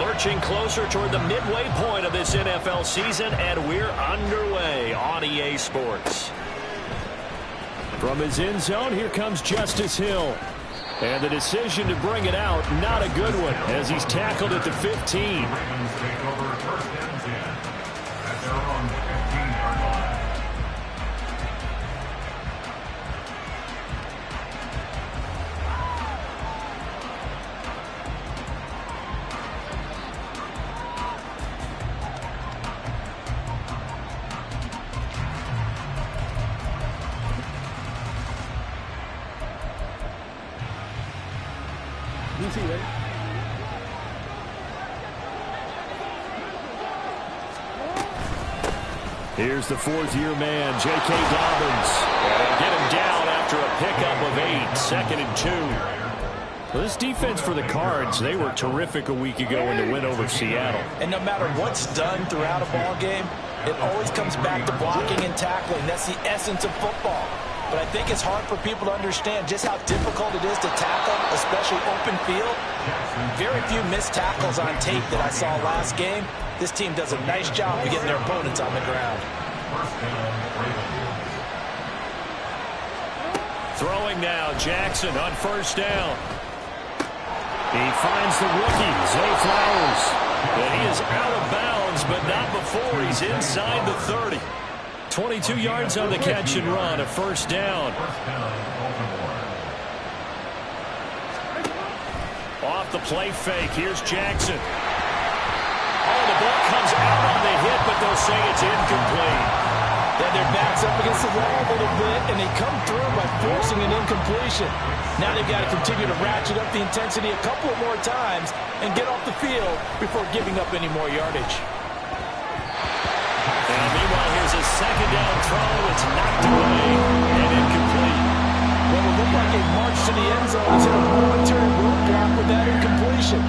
Lurching closer toward the midway point of this NFL season, and we're underway on EA Sports. From his end zone, here comes Justice Hill. And the decision to bring it out, not a good one, as he's tackled at the 15. Here's the fourth-year man, J.K. Dobbins. And they get him down after a pickup of 8, 2nd and 2. Well, this defense for the Cards, they were terrific a week ago in the win over Seattle. And no matter what's done throughout a ball game, it always comes back to blocking and tackling. That's the essence of football. But I think it's hard for people to understand just how difficult it is to tackle, especially open field. Very few missed tackles on tape that I saw last game. This team does a nice job of getting their opponents on the ground. Throwing now, Jackson on first down. He finds the rookie, Zay Flowers. And he is out of bounds, but not before he's inside the 30. 22 yards on the catch and run, a first down. Off the play fake, here's Jackson. Oh, the ball comes out on the hit, but they'll say it's incomplete. Then their backs up against the wall a little bit, and they come through by forcing an incompletion. Now they've got to continue to ratchet up the intensity a couple of more times and get off the field before giving up any more yardage. And meanwhile, here's a second down throw. It's knocked away and incomplete. Well, it looked like a march to the end zone is in a momentary roadblock with that incompletion.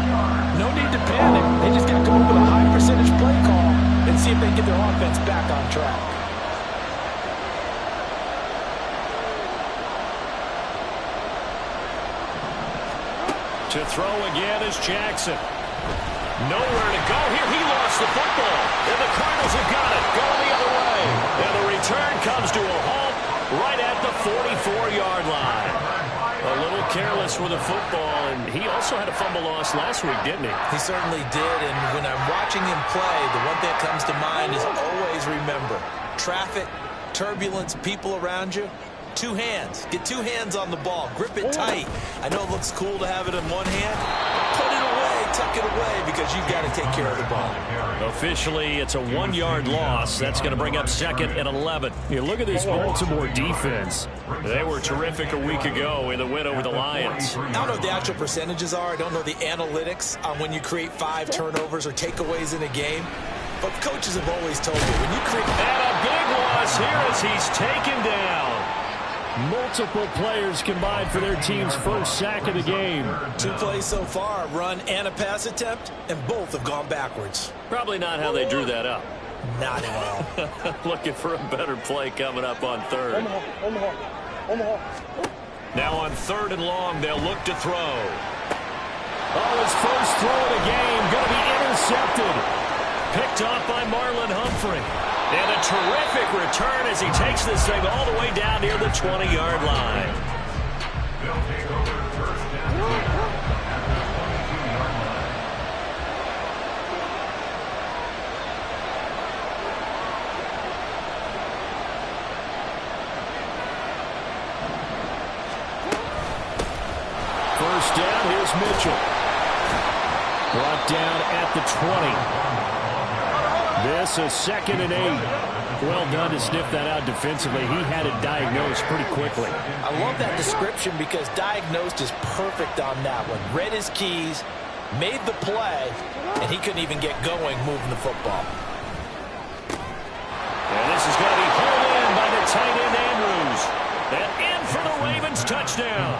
No need to panic. They just got to come up with a high percentage play call and see if they can get their offense back on track. To throw again is Jackson. Nowhere to go here. He lost the football. And the Cardinals have got it. Going the other way. And the return comes to a halt right at the 44-yard line. A little careless with the football. And he also had a fumble loss last week, didn't he? He certainly did. And when I'm watching him play, the one thing that comes to mind is always remember. Traffic, turbulence, people around you. Two hands. Get two hands on the ball. Grip it tight. I know it looks cool to have it in one hand. Put it away. Tuck it away because you've got to take care of the ball. Officially, it's a 1-yard loss. That's going to bring up 2nd and 11. You look at this Baltimore defense. They were terrific a week ago in the win over the Lions. I don't know what the actual percentages are. I don't know the analytics on when you create 5 turnovers or takeaways in a game. But coaches have always told you when you create... And a big loss here as he's taken down. Multiple players combined for their team's first sack of the game. 2 plays so far, a run and a pass attempt, and both have gone backwards. Probably not how they drew that up. Not at all. Looking for a better play coming up on 3rd. Now on 3rd and long, they'll look to throw. Oh, his first throw of the game, going to be intercepted. Picked off by Marlon Humphrey. And a terrific return as he takes this thing all the way down near the 20-yard line. First down, here's Mitchell. Brought down at the 20. This is 2nd and 8. Well done to sniff that out defensively. He had it diagnosed pretty quickly. I love that description because diagnosed is perfect on that one. Read his keys, made the play, and he couldn't even get going moving the football. And this is going to be pulled in by the tight end Andrews. And in for the Ravens touchdown.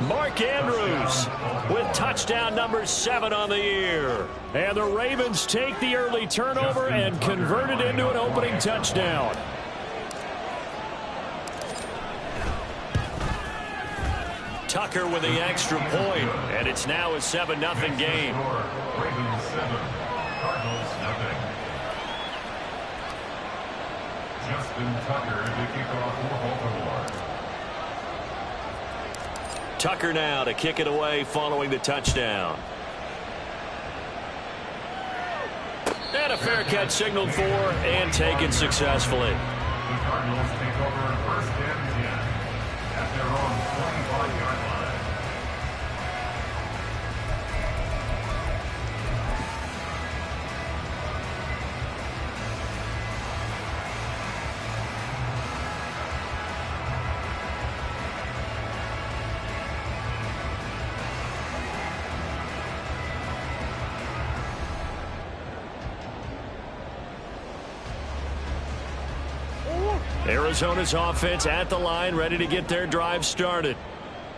Mark Andrews with touchdown number 7 on the year. And the Ravens take the early turnover and convert it into an opening touchdown. Tucker with the extra point, and it's now a 7-0 game. Ravens 7, Cardinals nothing. Justin Tucker to kick off for Baltimore. Tucker now to kick it away following the touchdown. And a fair catch signaled for and taken successfully. The Cardinals take over first and 10 at their own 25-yard line. Arizona's offense at the line, ready to get their drive started.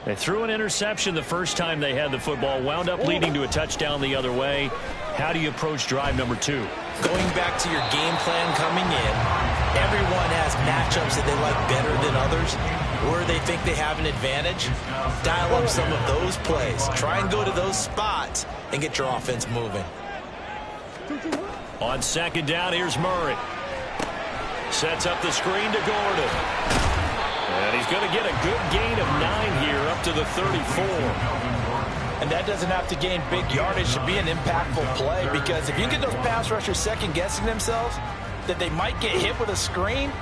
They threw an interception the first time they had the football, wound up leading to a touchdown the other way. How do you approach drive number 2? Going back to your game plan coming in, everyone has matchups that they like better than others, where they think they have an advantage. Dial up some of those plays. Try and go to those spots and get your offense moving. On second down, here's Murray. Sets up the screen to Gordon. And he's going to get a good gain of 9 here up to the 34. And that doesn't have to gain big yardage to be an impactful play, because if you can get those pass rushers second-guessing themselves that they might get hit with a screen,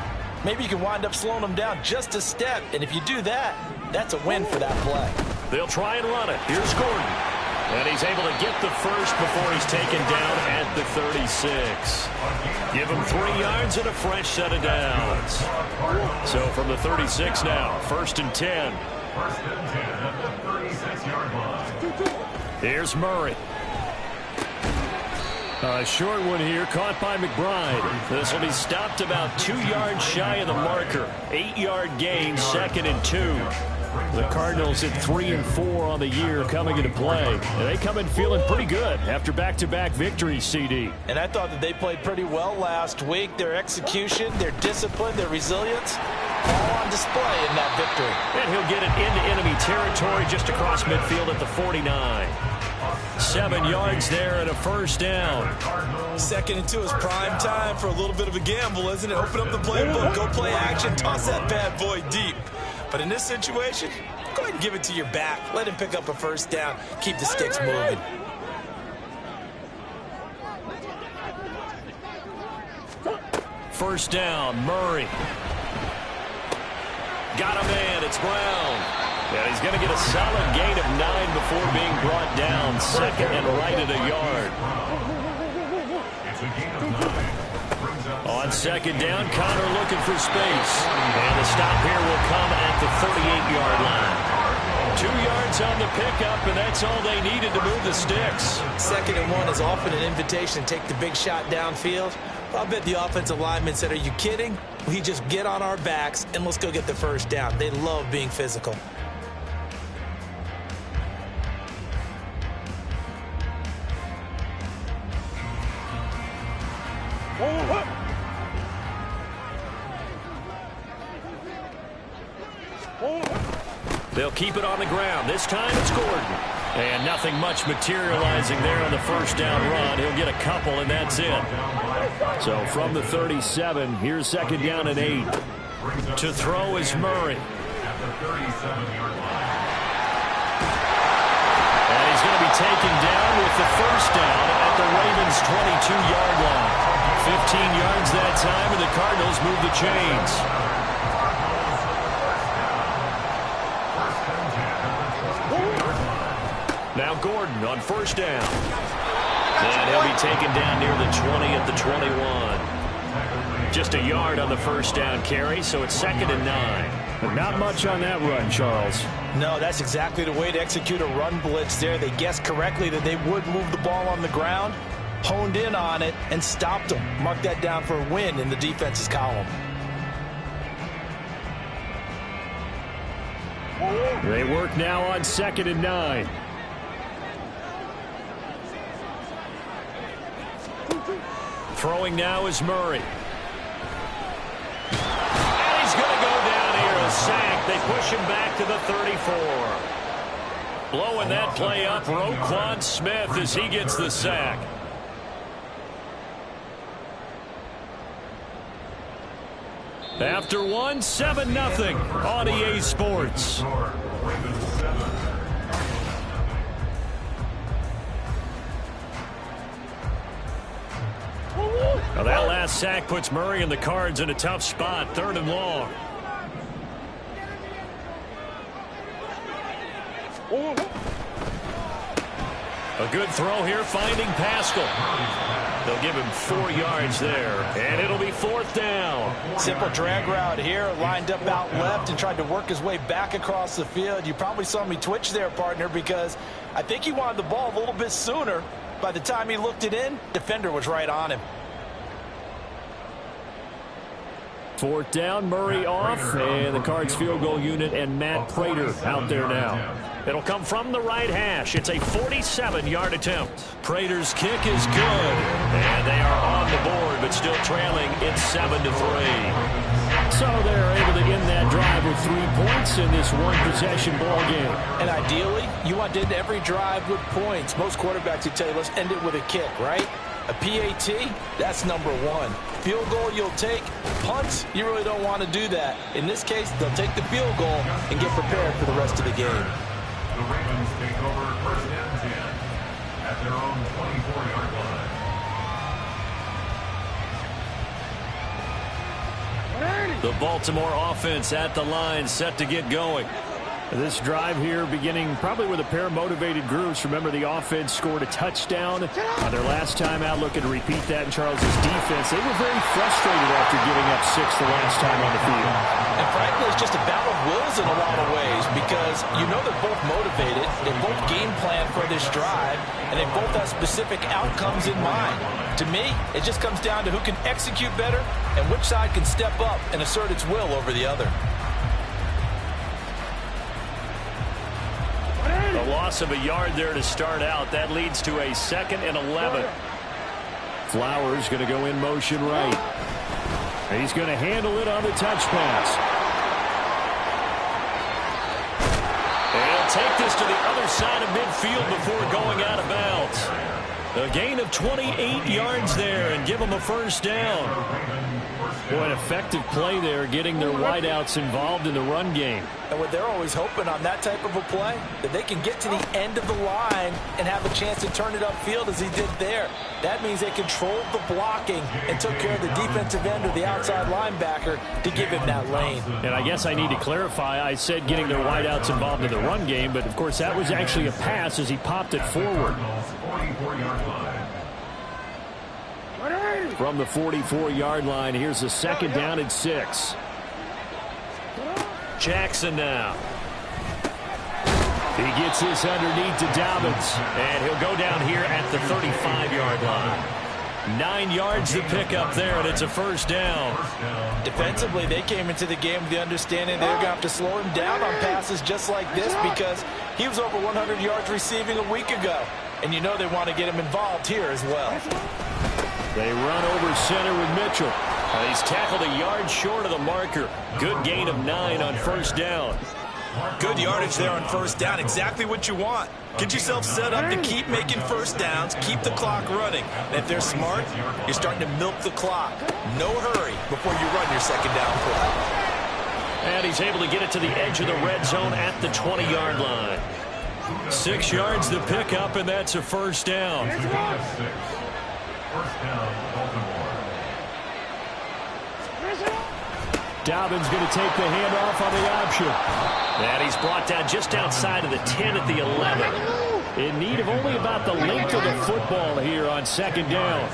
maybe you can wind up slowing them down just a step. And if you do that, that's a win for that play. They'll try and run it. Here's Gordon. And he's able to get the first before he's taken down at the 36. Give him 3 yards and a fresh set of downs. So from the 36 now, first and 10. First and 10 at the 36-yard line. Here's Murray. A short one here, caught by McBride. This will be stopped about 2 yards shy of the marker. 8-yard gain, second and 2. The Cardinals at 3 and 4 on the year coming into play. And they come in feeling pretty good after back-to-back victories, CD. And I thought that they played pretty well last week. Their execution, their discipline, their resilience, all on display in that victory. And he'll get it into enemy territory just across midfield at the 49. 7 yards there and a first down. Second and 2 is prime time for a little bit of a gamble, isn't it? Open up the playbook, go play action, toss that bad boy deep. But in this situation, go ahead and give it to your back. Let him pick up a first down. Keep the sticks moving. First down, Murray. Got a man, it's Brown. And he's going to get a solid gain of 9 before being brought down. Second and right at a yard. It's a gain of 9. On second down, Connor looking for space. And the stop here will come at the 38-yard line. 2 yards on the pickup, and that's all they needed to move the sticks. Second and 1 is often an invitation to take the big shot downfield. I bet the offensive lineman said, are you kidding? We just get on our backs and let's go get the first down. They love being physical. They'll keep it on the ground. This time it's Gordon. And nothing much materializing there on the first down run. He'll get a couple, and that's it. So from the 37, here's second down and 8. To throw is Murray. And he's going to be taken down with the first down at the Ravens' 22-yard line. 15 yards that time, and the Cardinals move the chains. Now Gordon on first down. And he'll be taken down near the 20 at the 21. Just a yard on the first down carry, so it's second and 9. But not much on that run, Charles. No, that's exactly the way to execute a run blitz there. They guessed correctly that they would move the ball on the ground, honed in on it, and stopped them. Mark that down for a win in the defense's column. They work now on second and 9. Throwing now is Murray. And he's going to go down here, a sack. They push him back to the 34. Blowing that play up, Roquan Smith as he gets the sack. After one, 7-0 on EA Sports. Now that last sack puts Murray and the Cards in a tough spot, 3rd and long. A good throw here, finding Pascal. They'll give him 4 yards there, and it'll be 4th down. Simple drag route here, lined up out left and tried to work his way back across the field. You probably saw me twitch there, partner, because I think he wanted the ball a little bit sooner. By the time he looked it in, defender was right on him. 4th down, Murray off, and the Cards field goal unit and Matt Prater out there now. It'll come from the right hash. It's a 47-yard attempt. Prater's kick is good, and they are on the board, but still trailing. It's 7-3. So they're able to end that drive with 3 points in this one-possession ball game. And ideally, you want to end every drive with points. Most quarterbacks would tell you, let's end it with a kick, right? A PAT, that's number 1. Field goal you'll take. Punts, you really don't want to do that. In this case, they'll take the field goal and get prepared for the rest of the game. The Ravens take over 1st and 10 at their own 24-yard line. The Baltimore offense at the line, set to get going. This drive here beginning probably with a pair of motivated groups. Remember, the offense scored a touchdown their last time out. Looking to repeat that in Charles' defense. They were very frustrated after giving up 6 the last time on the field. And frankly, it's just a battle of wills in a lot of ways because you know they're both motivated. They both game plan for this drive, and they both have specific outcomes in mind. To me, it just comes down to who can execute better and which side can step up and assert its will over the other. A loss of a yard there to start out. That leads to a 2nd and 11. Flowers going to go in motion right. He's going to handle it on the touch pass. And he'll take this to the other side of midfield before going out of bounds. A gain of 28 yards there and give them a 1st down. Boy, an effective play there, getting their wideouts involved in the run game. And what they're always hoping on that type of a play, that they can get to the end of the line and have a chance to turn it upfield as he did there. That means they controlled the blocking and took care of the defensive end or the outside linebacker to give him that lane. And I guess I need to clarify, I said getting their wideouts involved in the run game, but of course that was actually a pass as he popped it forward. 44-yard line. From the 44-yard line, here's a 2nd down and 6. Jackson now. He gets this underneath to Dobbins, and he'll go down here at the 35-yard line. 9 yards to pick up there, and it's a 1st down. Defensively, they came into the game with the understanding they're going to have to slow him down on passes just like this because he was over 100 yards receiving a week ago. And you know they want to get him involved here as well. They run over center with Mitchell. He's tackled a yard short of the marker. Good gain of 9 on 1st down. Good yardage there on 1st down. Exactly what you want. Get yourself set up to keep making 1st downs, keep the clock running. And if they're smart, you're starting to milk the clock. No hurry before you run your 2nd down play. And he's able to get it to the edge of the red zone at the 20-yard line. 6 yards to pick up, and that's a 1st down. 1st down, Baltimore. Dobbins going to take the handoff on the option. And he's brought down just outside of the 10 at the 11. In need of only about the length of the football here on 2nd down.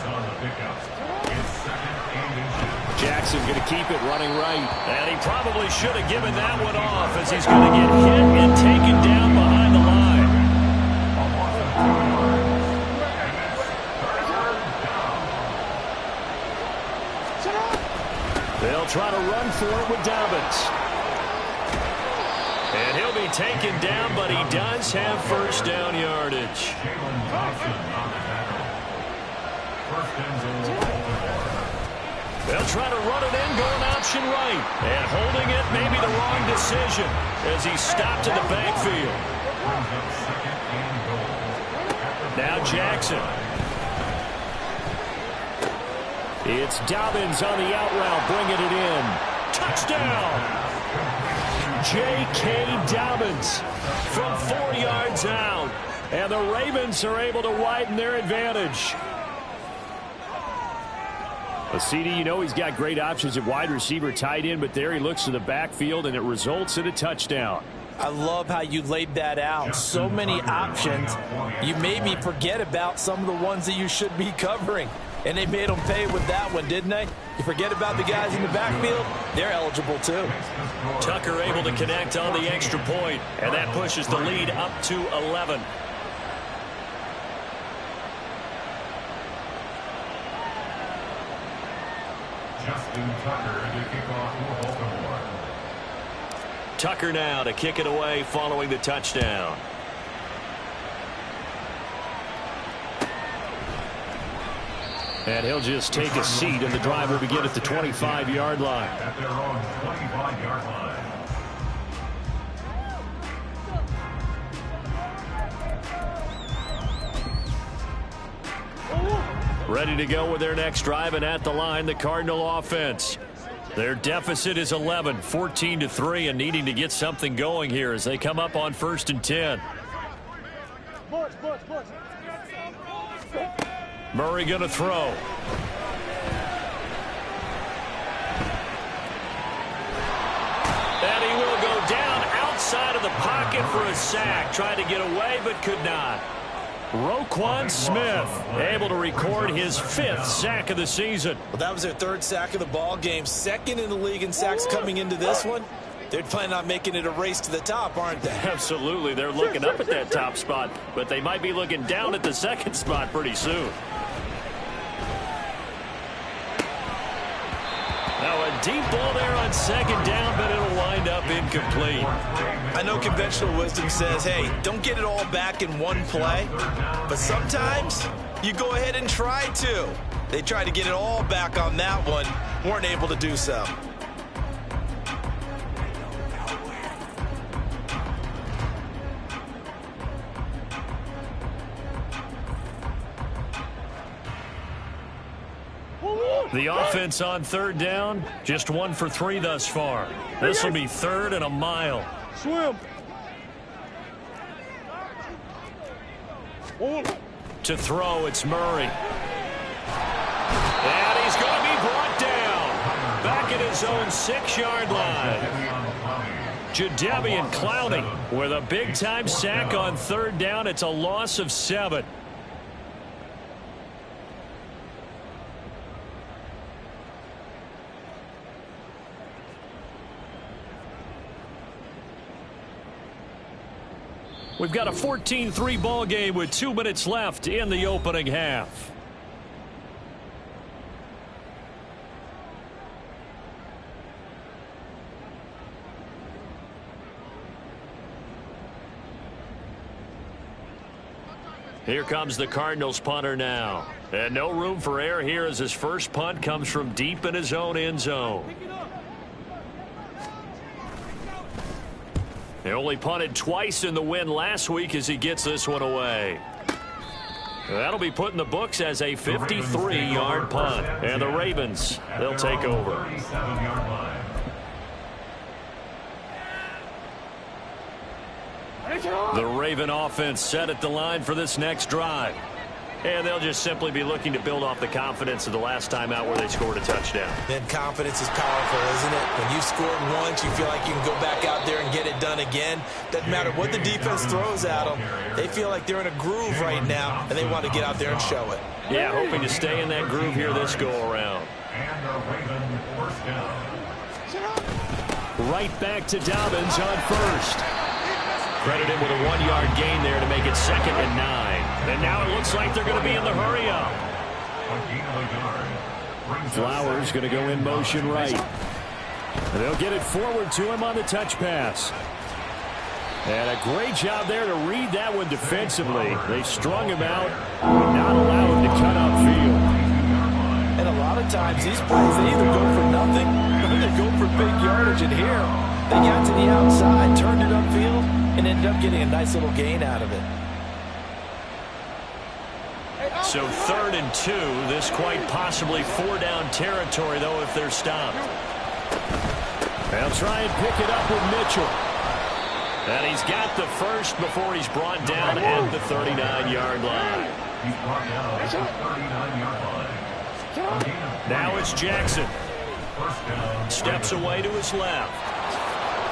Jackson going to keep it running right. And he probably should have given that one off as he's going to get hit and taken down behind the line. They'll try to run for it with Dobbins. And he'll be taken down, but he does have 1st down yardage. They'll try to run it in, going option right. And holding it may be the wrong decision as he's stopped in the backfield. Jackson. It's Dobbins on the out route, bringing it in. Touchdown! J.K. Dobbins from 4 yards out. And the Ravens are able to widen their advantage. A CD, you know he's got great options at wide receiver, tight end, but there he looks to the backfield, and it results in a touchdown. I love how you laid that out. So many options. You made me forget about some of the ones that you should be covering. And they made them pay with that one, didn't they? You forget about the guys in the backfield, they're eligible too. Tucker able to connect on the extra point, and that pushes the lead up to 11. Justin Tucker to kick off for Baltimore. Tucker now to kick it away following the touchdown. And he'll just take a seat, and the drive will begin at the 25-yard line. At their own 25-yard line. Ready to go with their next drive, and at the line, the Cardinal offense. Their deficit is 11, 14-3, and needing to get something going here as they come up on 1st and 10. Murray going to throw. And he will go down outside of the pocket for a sack. Tried to get away, but could not. Roquan Smith able to record his 5th sack of the season. Well, that was their 3rd sack of the ball game. 2nd in the league in sacks coming into this one. They're planning on making it a race to the top, aren't they? Absolutely. They're looking up at that top spot, but they might be looking down at the 2nd spot pretty soon. Now a deep ball there on 2nd down, but it'll wind up incomplete. I know conventional wisdom says, hey, don't get it all back in one play. But sometimes you go ahead and try to. They tried to get it all back on that one. Weren't able to do so. The offense on 3rd down, just 1 for 3 thus far. This will be 3rd and a mile. Swim. To throw, it's Murray. And he's going to be brought down. Back at his own 6-yard line. Jadeveon Clowney with a big-time sack on 3rd down. It's a loss of 7. We've got a 14-3 ball game with 2 minutes left in the opening half. Here comes the Cardinals punter now. And no room for error here as his first punt comes from deep in his own end zone. They only punted twice in the win last week as he gets this one away. That'll be put in the books as a 53-yard punt. And the Ravens, they'll take over. The Raven offense set at the line for this next drive. And they'll just simply be looking to build off the confidence of the last time out where they scored a touchdown. Then confidence is powerful, isn't it? When you scored once, you feel like you can go back out there and get it done again. Doesn't matter what the defense throws at them. They feel like they're in a groove right now, and they want to get out there and show it. Yeah, hoping to stay in that groove here this go-around. And the Raven first down. Right back to Dobbins on 1st. Credit him with a 1-yard gain there to make it 2nd and 9. And now it looks like they're going to be in the hurry-up. Flowers going to go in motion right. And they'll get it forward to him on the touch pass. And a great job there to read that one defensively. They strung him out and not allow him to cut upfield. And a lot of times these plays, they either go for nothing or they go for big yardage. And here, they got to the outside, turned it upfield, and ended up getting a nice little gain out of it. So 3rd and 2. This quite possibly 4-down territory, though, if they're stopped. They'll try and pick it up with Mitchell. And he's got the first before he's brought down at the 39-yard line. He's brought down at the 39-yard line. Now it's Jackson. Steps away to his left.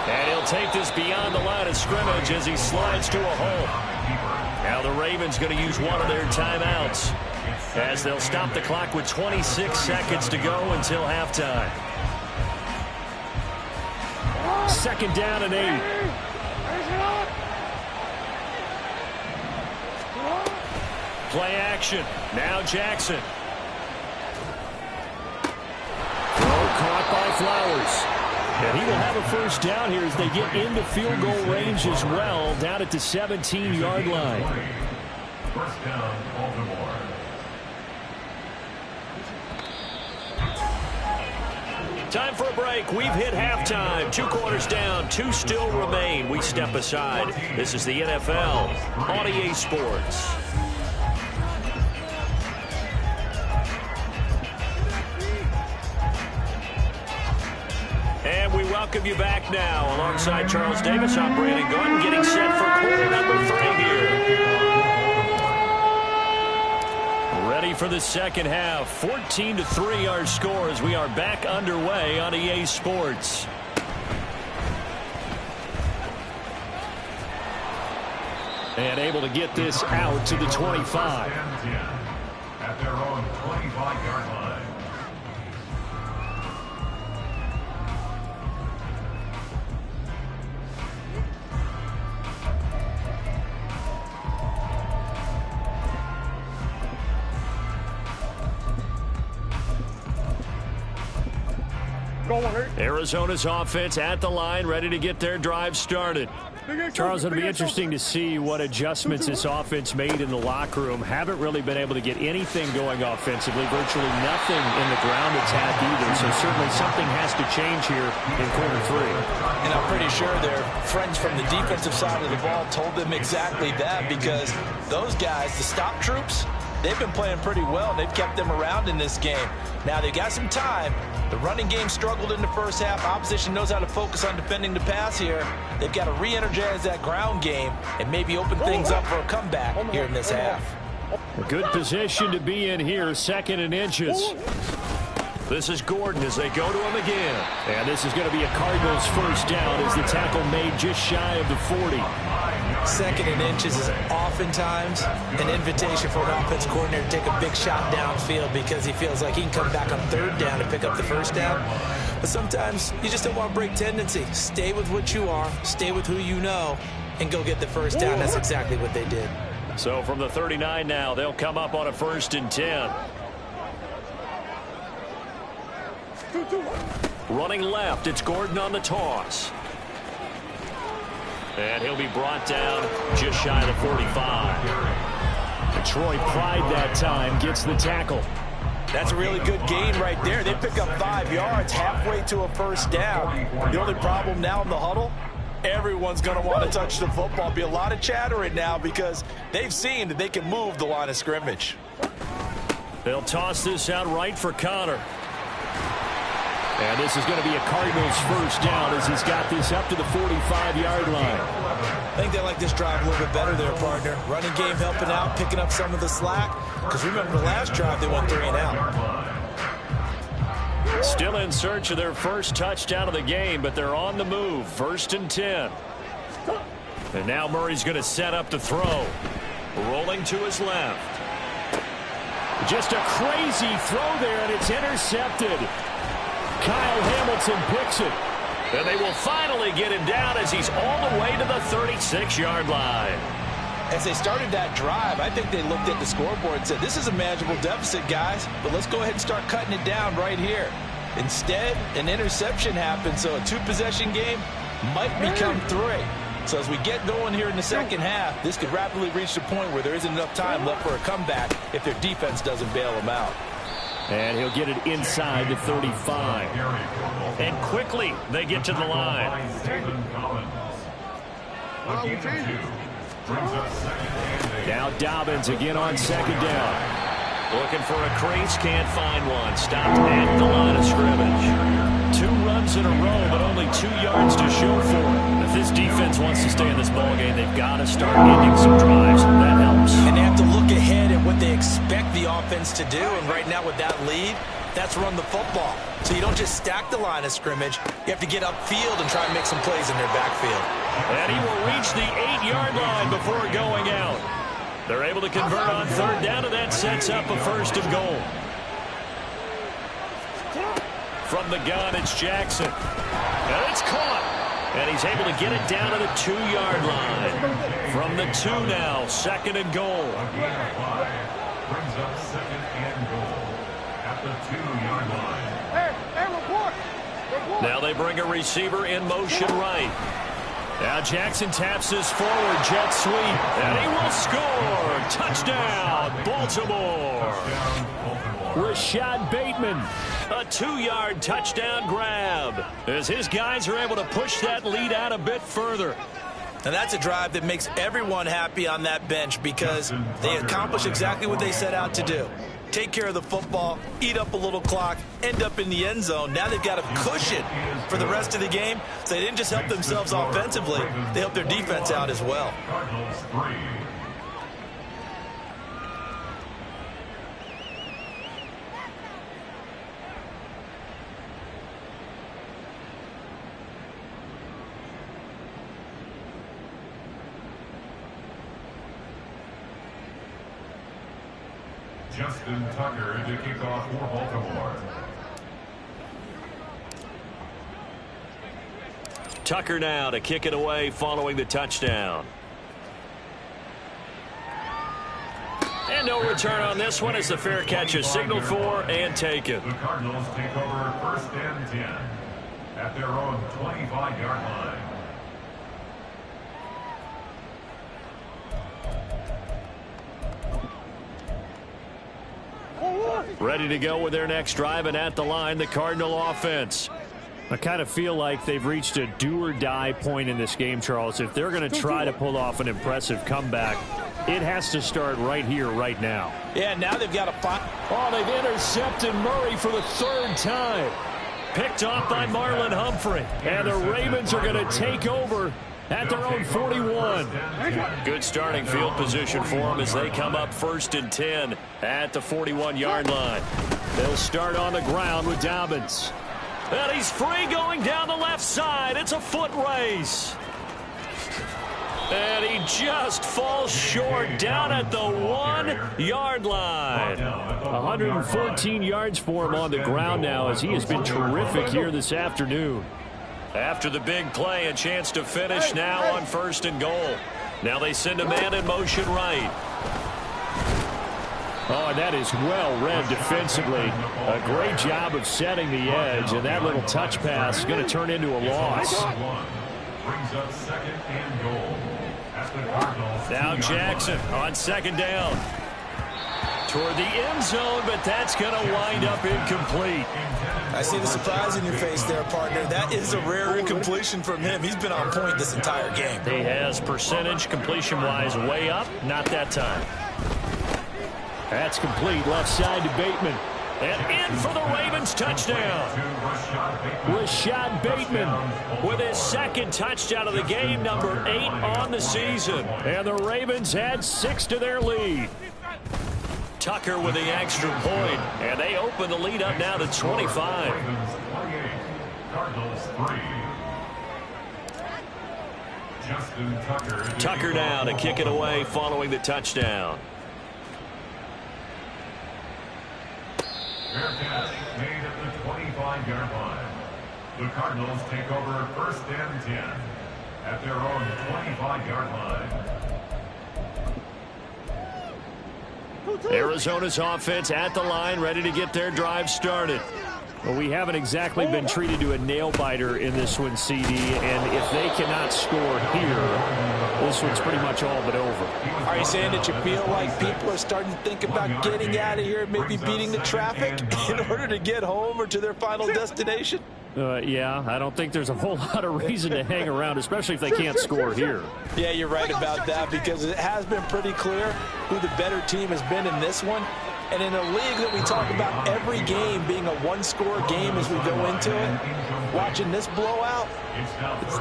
And he'll take this beyond the line of scrimmage as he slides to a hole. Now the Ravens going to use one of their timeouts as they'll stop the clock with 26 seconds to go until halftime. 2nd down and 8. Play action. Now Jackson. Throw caught by Flowers. And he will have a first down here as they get into field goal range as well, down at the 17-yard line. First down, Baltimore. Time for a break. We've hit halftime. 2 quarters down. 2 still remain. We step aside. This is the NFL on EA Sports. And we welcome you back now. Alongside Charles Davis, I'm Brandon Gunn, getting set for quarter number 3 here. Ready for the second half. 14-3 our score as we are back underway on EA Sports. And able to get this out to the 25. At their own 25-yard line. Arizona's offense at the line, ready to get their drive started. Charles, it'll be interesting to see what adjustments this offense made in the locker room. Haven't really been able to get anything going offensively, virtually nothing in the ground attack either. So certainly something has to change here in quarter 3. And I'm pretty sure their friends from the defensive side of the ball told them exactly that, because those guys, the stop troops, they've been playing pretty well. They've kept them around in this game. Now they got some time. The running game struggled in the first half. Opposition knows how to focus on defending the pass here. They've got to re-energize that ground game and maybe open things up for a comeback here in this half. A good position to be in here, 2nd and inches. This is Gordon as they go to him again. And this is going to be a Cardinals first down as the tackle made just shy of the 40. 2nd and inches is oftentimes an invitation for an offense coordinator to take a big shot downfield because he feels like he can come back on 3rd down and pick up the first down. But sometimes you just don't want to break tendency. Stay with what you are, stay with who you know, and go get the first down. That's exactly what they did. So from the 39 now, they'll come up on a 1st and 10. Running left, it's Gordon on the toss. And he'll be brought down just shy of the 45. Detroit Pride that time gets the tackle. That's a really good gain right there. They pick up 5 yards halfway to a first down. The only problem now in the huddle, everyone's going to want to touch the football. Be a lot of chattering now because they've seen that they can move the line of scrimmage. They'll toss this out right for Connor. And this is going to be a Cardinals first down as he's got this up to the 45-yard line. I think they like this drive a little bit better there, partner. Running game helping out, picking up some of the slack. Because remember the last drive, they went 3 and out. Still in search of their first touchdown of the game, but they're on the move. 1st and 10. And now Murray's going to set up the throw. Rolling to his left. Just a crazy throw there, and it's intercepted. Kyle Hamilton picks it. And they will finally get him down as he's all the way to the 36-yard line. As they started that drive, I think they looked at the scoreboard and said, this is a manageable deficit, guys, but let's go ahead and start cutting it down right here. Instead, an interception happened, so a 2-possession game might become 3. So as we get going here in the second half, this could rapidly reach the point where there isn't enough time left for a comeback if their defense doesn't bail them out. And he'll get it inside the 35. And quickly, they get to the line. Now Dobbins again on 2nd down. Looking for a crease, can't find one. Stopped at the line of scrimmage. 2 runs in a row, but only 2 yards to show for it. If this defense wants to stay in this ballgame, they've got to start ending some drives. That helps. And they have to look ahead at what they expect the offense to do. And right now with that lead, that's run the football. So you don't just stack the line of scrimmage. You have to get upfield and try and make some plays in their backfield. And he will reach the 8-yard line before going out. They're able to convert on 3rd down, and that sets up a 1st and goal. From the gun, it's Jackson. And it's caught. And he's able to get it down to the 2-yard line. From the 2 now, 2nd and goal. A gain of 5 brings up 2nd and goal at the 2-yard line. Now they bring a receiver in motion right. Now Jackson taps this forward, jet sweep, and he will score. Touchdown, Baltimore. Rashad Bateman, a 2-yard touchdown grab, as his guys are able to push that lead out a bit further. And that's a drive that makes everyone happy on that bench because they accomplish exactly what they set out to do. Take care of the football, eat up a little clock, end up in the end zone. Now they've got a cushion for the rest of the game. So they didn't just help themselves offensively, they helped their defense out as well. Cardinals 3. Justin Tucker to kick off for Baltimore. Tucker now to kick it away following the touchdown. And no return on this one as the fair catch is signaled for and taken. The Cardinals take over 1st and 10 at their own 25-yard line. Ready to go with their next drive, and at the line, the Cardinal offense. I kind of feel like they've reached a do-or-die point in this game, Charles. If they're going to try to pull off an impressive comeback, it has to start right here, right now. Yeah, now they've got to find. Oh, they've intercepted Murray for the 3rd time. Picked off by Marlon Humphrey. And the Ravens are going to take over at their own 41. Good starting field position for them as they come up 1st and 10 at the 41-yard line. They'll start on the ground with Dobbins. And he's free going down the left side. It's a foot race. And he just falls short down at the 1-yard line. 114 yards for him on the ground now as he has been terrific here this afternoon. After the big play, a chance to finish now on 1st and goal. Now they send a man in motion right. Oh, and that is well read defensively. A great job of setting the edge, and that little touch pass is going to turn into a loss. Brings up 2nd and goal at the Cardinals. Now Jackson on 2nd down. Toward the end zone, but that's going to wind up incomplete. I see the surprise in your face there, partner. That is a rare incompletion from him. He's been on point this entire game. He has percentage completion-wise way up. Not that time. That's complete. Left side to Bateman. And in for the Ravens touchdown. Rashad Bateman with his 2nd touchdown of the game, number 8 on the season. And the Ravens add 6 to their lead. Tucker with the extra point, and they open the lead up now to 25. Cardinals 3. Justin Tucker. Tucker now to kick it away following the touchdown. Fair catch made at the 25-yard line. The Cardinals take over 1st and 10 at their own 25-yard line. Arizona's offense at the line, ready to get their drive started. Well, we haven't exactly been treated to a nail-biter in this one, CD, and if they cannot score here, this one's pretty much all but over. Are you saying that you feel like people are starting to think about getting out of here, maybe beating the traffic in order to get home or to their final destination? Yeah, I don't think there's a whole lot of reason to hang around, especially if they can't score here. Yeah, you're right about that because it has been pretty clear who the better team has been in this one. And in a league that we talk about every game being a one-score game as we go into it, watching this blowout,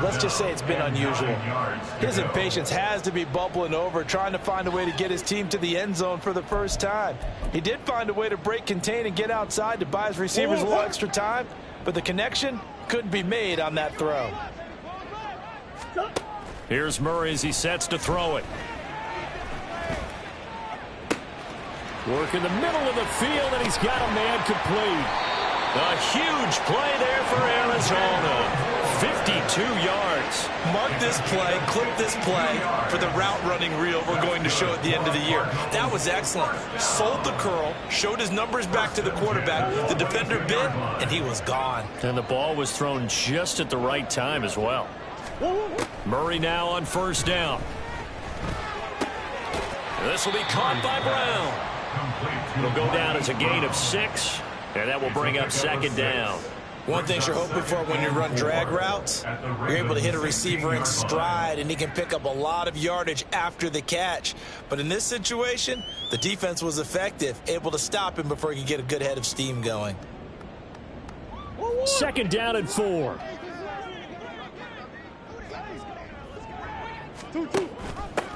let's just say it's been unusual. His impatience has to be bubbling over, trying to find a way to get his team to the end zone for the first time. He did find a way to break contain and get outside to buy his receivers a little extra time, but the connection couldn't be made on that throw. Here's Murray as he sets to throw it. Work in the middle of the field, and he's got a man complete. A huge play there for Arizona. 52 yards. Mark this play, clip this play for the route running reel we're going to show at the end of the year. That was excellent. Sold the curl, showed his numbers back to the quarterback. The defender bit, and he was gone. And the ball was thrown just at the right time as well. Murray now on first down. This will be caught by Brown. It'll go down as a gain of 6, and that will bring up second down. One thing you're hoping for when you run drag routes, you're able to hit a receiver in stride, and he can pick up a lot of yardage after the catch. But in this situation, the defense was effective, able to stop him before he could get a good head of steam going. Second down and 4.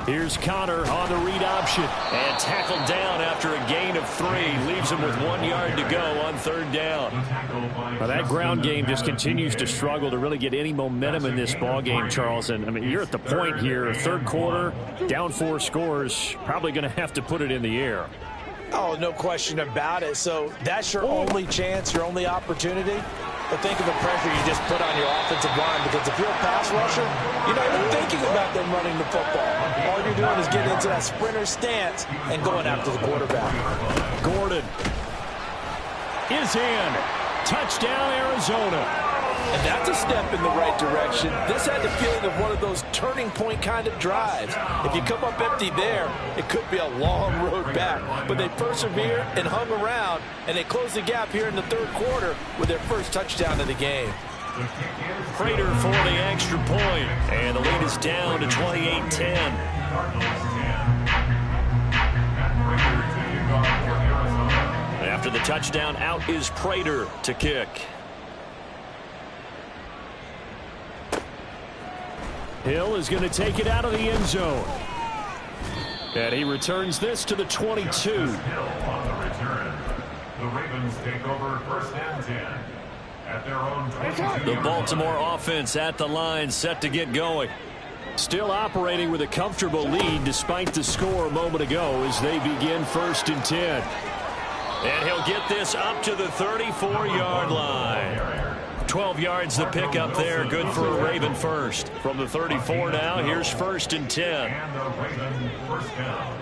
Here's Connor on the read option. And tackled down after a gain of 3. Leaves him with 1 yard to go on third down. Well, that ground game just continues to struggle to really get any momentum in this ball game, Charles. And, I mean, you're at the point here, third quarter, down 4 scores, probably going to have to put it in the air. Oh, no question about it. So that's your only chance, your only opportunity. But think of the pressure you just put on your offensive line, because if you're a pass rusher, you're not even thinking about them running the football. All you're doing is getting into that sprinter stance and going after the quarterback. Gordon is in. Touchdown, Arizona. And that's a step in the right direction. This had the feeling of one of those turning point kind of drives. If you come up empty there, it could be a long road back. But they persevered and hung around, and they closed the gap here in the third quarter with their first touchdown of the game. Prater for the extra point. And the lead is down to 28-10. After the touchdown, out is Prater to kick. Hill is going to take it out of the end zone. And he returns this to the 22. Hill on the return. The Ravens take over first and 10 at their own 22. The Baltimore offense at the line, set to get going. Still operating with a comfortable lead despite the score a moment ago as they begin first and 10. And he'll get this up to the 34-yard line. 12 yards the pickup there, good for a Raven first. From the 34 now, here's first and 10. And the Raven first down.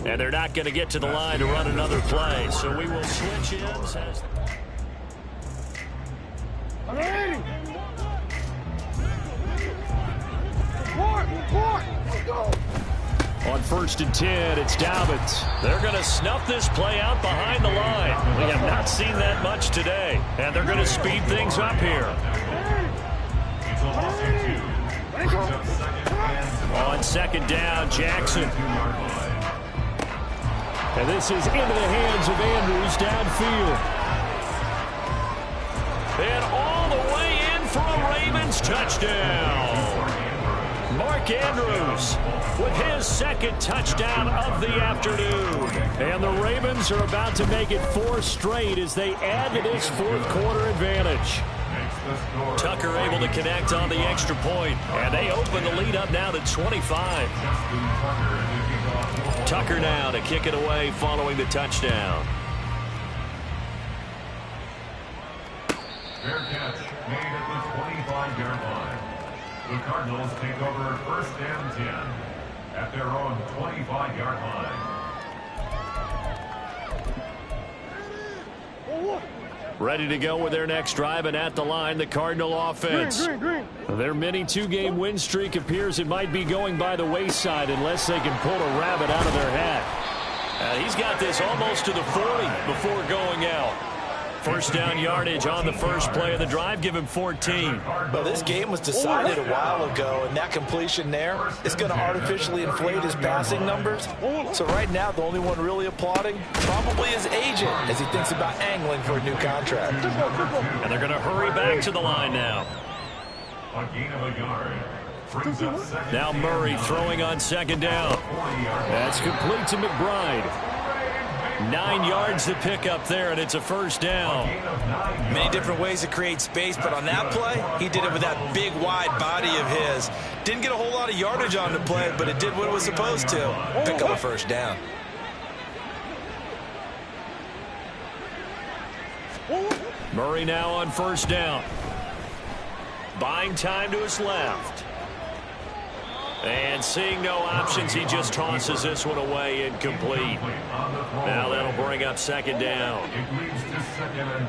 And they're not going to get to the line to run another play, so we will switch ends. On first and 10, it's Dobbins. They're going to snuff this play out behind the line. We have not seen that much today, and they're going to speed things up here. On second down, Jackson. And this is into the hands of Andrews downfield. And all the way in for a Ravens touchdown. Mark Andrews with his second touchdown of the afternoon. And the Ravens are about to make it 4 straight as they add to this fourth quarter advantage. Tucker able to connect on the extra point, and they open the lead up now to 25. Tucker now to kick it away following the touchdown. Fair catch made at the 25-yard line. The Cardinals take over first and 10 at their own 25-yard line. Ready to go with their next drive, and at the line, the Cardinal offense. Their mini 2-game win streak appears it might be going by the wayside unless they can pull a rabbit out of their hat. He's got this almost to the 40 before going out. First down yardage on the first play of the drive. Give him 14. Well, this game was decided a while ago, and that completion there is going to artificially inflate his passing numbers. So right now, the only one really applauding probably his agent as he thinks about angling for a new contract. And they're going to hurry back to the line now. A gain of a yard. Brings up second. Now Murray throwing on second down. That's complete to McBride. 9 yards to pick up there, and it's a first down. Many different ways to create space, but on that play, he did it with that big, wide body of his. Didn't get a whole lot of yardage on the play, but it did what it was supposed to. Pick up a first down. Murray now on first down. Buying time to his left. And seeing no options, he just tosses this one away, incomplete. Now that'll bring up second down. It leads to second and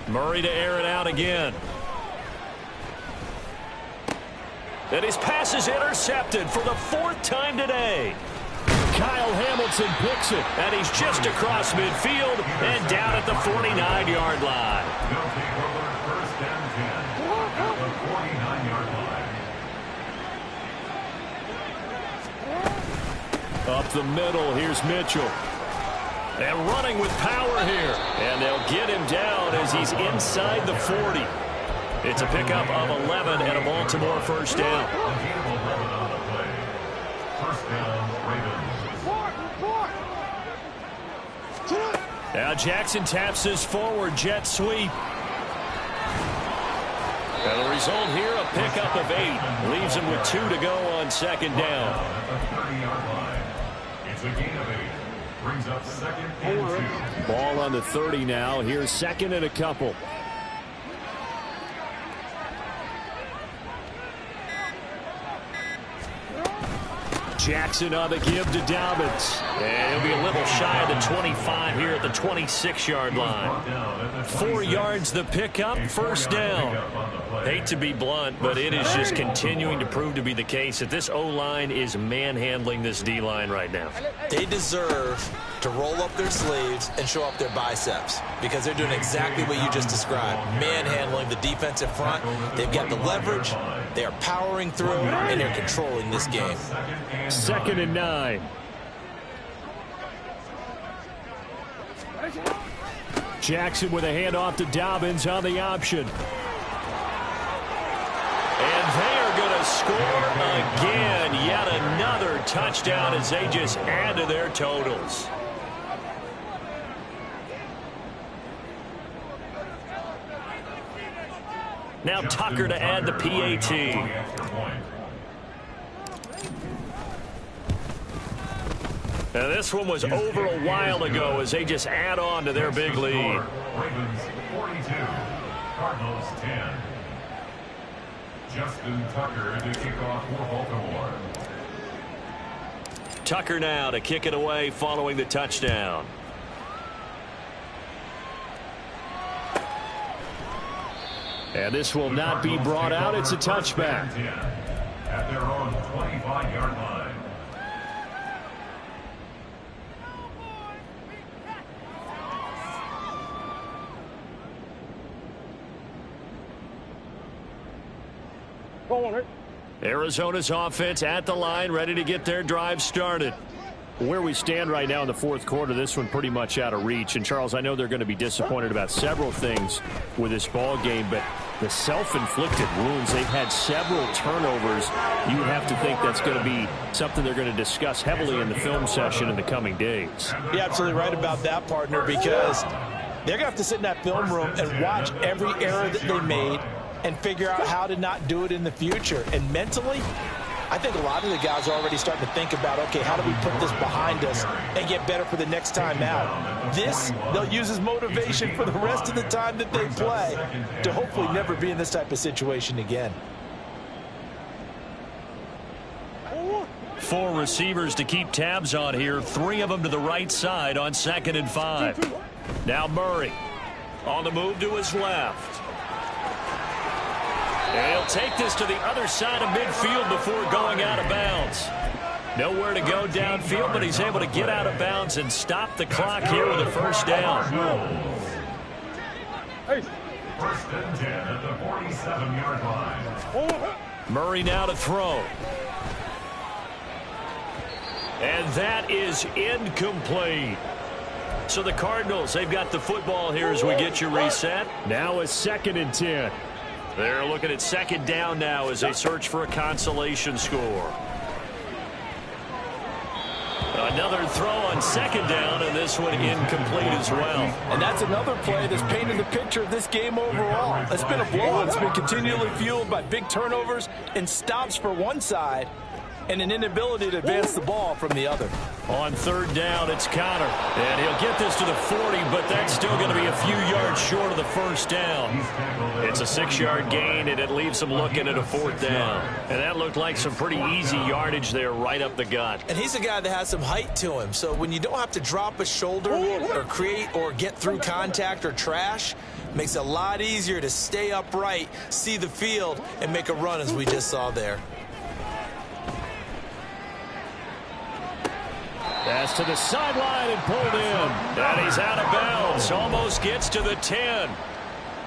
10. Murray to air it out again. And his pass is intercepted for the 4th time today. Kyle Hamilton picks it, and he's just across midfield and down at the 49-yard line. They'll take over first and 10 at the 49-yard line. Up the middle, here's Mitchell. And running with power here. And they'll get him down as he's inside the 40. It's a pickup of 11 and a Baltimore first down. A gain of 11 on the play. First down, Ravens. Now Jackson taps his forward jet sweep. And the result here, a pickup of 8. Leaves him with 2 to go on second down. At the 30-yard line. It's a gain of 8. Brings up second and 2. Ball on the 30 now. Here's second and a couple. Jackson on the give to Dobbins. And he'll be a little shy of the 25 here at the 26-yard line. 4 yards the pickup, first down. Hate to be blunt, but it is just continuing to prove to be the case that this O-line is manhandling this D-line right now. They deserve to roll up their sleeves and show up their biceps because they're doing exactly what you just described. Manhandling the defensive front. They've got the leverage. They are powering through, and they're controlling this game. Second and 9. Jackson with a handoff to Dobbins on the option. And they are going to score again. Yet another touchdown as they just add to their totals. Now Tucker to add the PAT. Now this one was over a while ago as they just add on to their big lead. Ravens 42, Cardinals 10. Justin Tucker to kick off for Baltimore. Tucker now to kick it away following the touchdown. And this will not be brought out. It's a touchback. At their own 25-yard line. Arizona's offense at the line, ready to get their drive started. Where we stand right now in the 4th quarter, this one pretty much out of reach. And, Charles, I know they're going to be disappointed about several things with this ball game, but the self-inflicted wounds, they've had several turnovers. You have to think that's going to be something they're going to discuss heavily in the film session in the coming days. You're absolutely right about that, partner, because they're going to have to sit in that film room and watch every error that they made and figure out how to not do it in the future. And mentally, I think a lot of the guys are already starting to think about, okay, how do we put this behind us and get better for the next time out? This, they'll use as motivation for the rest of the time that they play to hopefully never be in this type of situation again. 4 receivers to keep tabs on here. 3 of them to the right side on 2nd and 5. Now Murray on the move to his left. And he'll take this to the other side of midfield before going out of bounds. Nowhere to go downfield, but he's able to get out of bounds and stop the clock here with a first down. First and 10 at the 47-yard line. Murray now to throw. And that is incomplete. So the Cardinals, they've got the football here as we get you reset. Now a 2nd and 10. They're looking at second down now as they search for a consolation score. Another throw on second down, and this one incomplete as well. And that's another play that's painted the picture of this game overall. It's been a blowout. It's been continually fueled by big turnovers and stops for one side and an inability to advance the ball from the other. On third down, it's Connor. And he'll get this to the 40, but that's still going to be a few yards short of the first down. It's a 6-yard gain, and it leaves him looking at a 4th down. And that looked like some pretty easy yardage there right up the gut. And he's a guy that has some height to him. So when you don't have to drop a shoulder or create or get through contact or trash, makes it a lot easier to stay upright, see the field, and make a run as we just saw there. Pass to the sideline and pulled in. And he's out of bounds. Almost gets to the 10.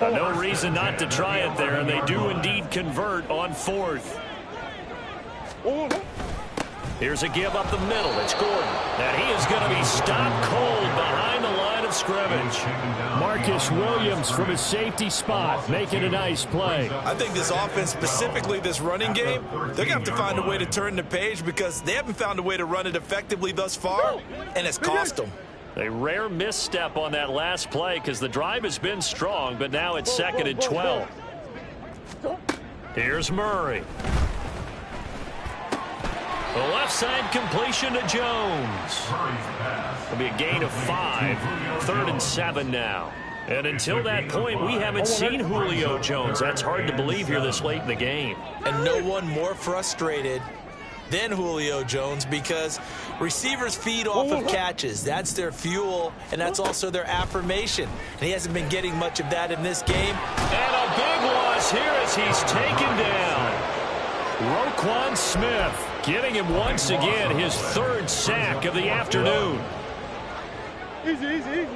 No reason not to try it there, and they do indeed convert on 4th. Here's a give up the middle. It's Gordon. And he is going to be stopped cold behind the line of scrimmage. Marcus Williams from his safety spot making a nice play. I think this offense, specifically this running game, they're going to have to find a way to turn the page because they haven't found a way to run it effectively thus far, and it's cost them. A rare misstep on that last play because the drive has been strong, but now it's 2nd and 12. Here's Murray. The left side completion to Jones. It'll be a gain of 5. 3rd and 7 now. And until that point, we haven't seen Julio Jones. That's hard to believe here this late in the game. And no one more frustrated than Julio Jones because receivers feed off of catches. That's their fuel, and that's also their affirmation. And he hasn't been getting much of that in this game. And a big loss here as he's taken down. Roquan Smith getting him once again his 3rd sack of the afternoon. Easy.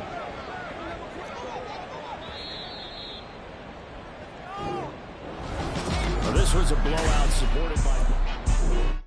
Well, this was a blowout supported by...